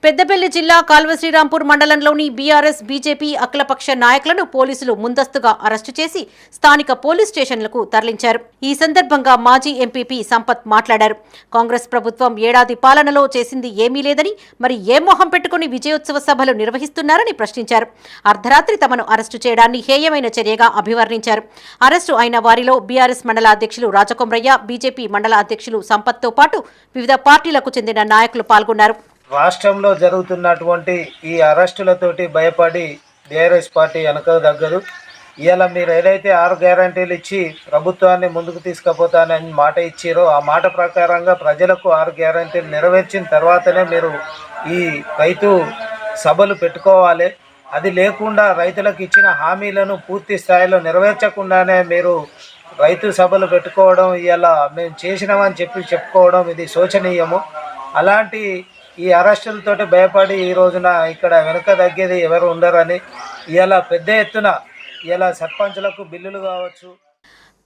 పెద్దపల్లి జిల్లా కాల్వశ్రీరాంపూర్ మండలంలోని BRS BJP అఖిలపక్ష నాయకులను పోలీసులు ముందస్తుగా అరెస్టు చేసి స్థానిక పోలీస్ స్టేషన్లకు తరలించారు. ఈ సందర్భంగా మాజీ ఎంపీపీ సంపత్ మాట్లాడారు. కాంగ్రెస్ ప్రభుత్వం ఏడాది పాలనలో చేసింది ఏమీ లేదని, మరి ఏ మొహం పెట్టుకుని విజయోత్సవ సభలు నిర్వహిస్తున్నారని ప్రశ్నించారు. అర్ధరాత్రి తమను అరెస్టు చేయడాన్ని హేయమైన చర్యగా అభివర్ణించారు. అరెస్టు అయిన వారిలో బీఆర్ఎస్ మండల అధ్యక్షులు రాజకొమ్రయ్య, బీజేపీ మండల అధ్యక్షులు సంపత్తో పాటు వివిధ పార్టీలకు చెందిన నాయకులు పాల్గొన్నారు. రాష్ట్రంలో జరుగుతున్నటువంటి ఈ అరెస్టులతోటి భయపడి బీఆర్ఎస్ పార్టీ వెనకదగ్గదు. ఇవాళ మీరు ఏదైతే 6 గ్యారంటీలు ఇచ్చి ప్రభుత్వాన్ని ముందుకు తీసుకుపోతానని మాట ఇచ్చారో ఆ మాట ప్రకారంగా ప్రజలకు 6 గ్యారంటీలు నెరవేర్చిన తర్వాతనే మీరు ఈ రైతు సభలు పెట్టుకోవాలి. అది లేకుండా రైతులకు ఇచ్చిన హామీలను పూర్తి స్థాయిలో నెరవేర్చకుండానే మీరు రైతు సభలు పెట్టుకోవడం, ఇవాళ మేము చేసినామని చెప్పుకోవడం ఇది శోచనీయము. అలాంటి ఈ అరెస్టులతోటి భయపడి ఈ రోజున ఇక్కడ వెనుక తగ్గేది ఎవరు ఉండరని ఇవాళ పెద్ద ఎత్తున ఇవాళ సర్పంచులకు బిల్లులు కావచ్చు.